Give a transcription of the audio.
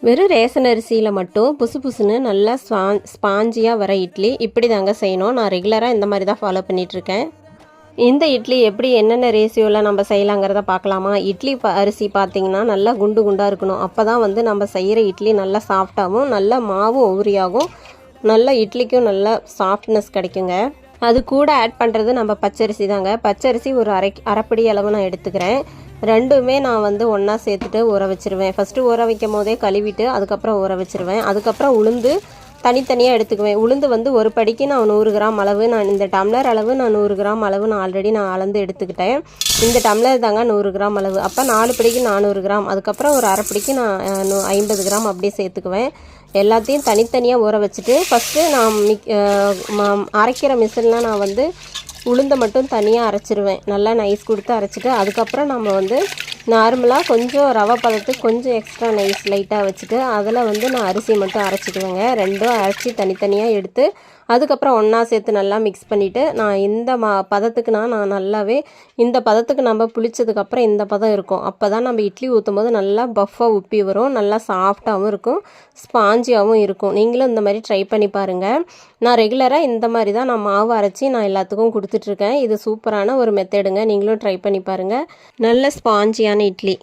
வெறும் ரேஷன் அரிசியில் மட்டும் புசு புசுன்னு நல்லா ஸ்பாஞ்சியாக வர இட்லி இப்படி தாங்க செய்யணும். நான் ரெகுலராக இந்த மாதிரி தான் ஃபாலோ பண்ணிகிட்ருக்கேன். இந்த இட்லி எப்படி என்னென்ன ரேஷியோவில் நம்ம செய்யலாங்கிறத பார்க்கலாமா? இட்லி அரிசி பார்த்திங்கன்னா நல்லா குண்டு குண்டாக இருக்கணும். அப்போ தான் வந்து நம்ம செய்கிற இட்லி நல்லா சாஃப்டாகவும் நல்லா மாவும் உரியாகும், நல்லா இட்லிக்கும் நல்லா சாஃப்ட்னஸ் கிடைக்குங்க. அது கூட ஆட் பண்ணுறது நம்ம பச்சரிசி தாங்க. பச்சரிசி ஒரு அரைப்படி அளவு நான் எடுத்துக்கிறேன். ரெண்டுமே நான் வந்து ஒன்றா சேர்த்துட்டு ஊற வச்சுருவேன். ஃபஸ்ட்டு ஊற வைக்கும் போதே கழுவிட்டு அதுக்கப்புறம் ஊற வச்சுருவேன். அதுக்கப்புறம் உளுந்து தனித்தனியாக எடுத்துக்குவேன். உளுந்து வந்து ஒரு படிக்கு நான் 100 கிராம் அளவு, நான் இந்த டம்ளர் அளவு நான் 100 கிராம் அளவு நான் ஆல்ரெடி அளந்து எடுத்துக்கிட்டேன். இந்த டம்ளர் தாங்க 100 கிராம் அளவு. அப்போ 4 படிக்கு 400 கிராம், அதுக்கப்புறம் ஒரு அரை படிக்கு நான் 50 கிராம் அப்படியே சேர்த்துக்குவேன். எல்லாத்தையும் தனித்தனியாக ஊற வச்சுட்டு ஃபஸ்ட்டு நான் அரைக்கிற மிஷினில் நான் வந்து உளுந்தை மட்டும் தனியாக அரைச்சிருவேன். நல்லா நைஸ் கொடுத்து அரைச்சிட்டு அதுக்கப்புறம் நம்ம வந்து நார்மலாக கொஞ்சம் ரவை பதத்துக்கு கொஞ்சம் எக்ஸ்ட்ரா நைஸ் லைட்டாக வச்சுட்டு அதில் வந்து நான் அரிசி மட்டும் அரைச்சிக்குவேங்க. ரெண்டும் அரைச்சி தனித்தனியாக எடுத்து அதுக்கப்புறம் ஒன்றா சேர்த்து நல்லா மிக்ஸ் பண்ணிவிட்டு நான் இந்த பதத்துக்கு நான் நல்லாவே இந்த பதத்துக்கு நம்ம புளிச்சதுக்கப்புறம் இந்த பதம் இருக்கும். அப்போ தான் நம்ம இட்லி ஊற்றும் போது நல்லா பஃப்பாக உப்பி வரும், நல்லா சாஃப்டாகவும் இருக்கும், ஸ்பாஞ்சியாகவும் இருக்கும். நீங்களும் இந்த மாதிரி ட்ரை பண்ணி பாருங்கள். நான் ரெகுலராக இந்த மாதிரி தான் நான் மாவு அரைச்சி நான் எல்லாத்துக்கும் கொடுத்துட்ருக்கேன். இது சூப்பரான ஒரு மெத்தடுங்க. நீங்களும் ட்ரை பண்ணி பாருங்கள். நல்ல ஸ்பாஞ்சியான இட்லி.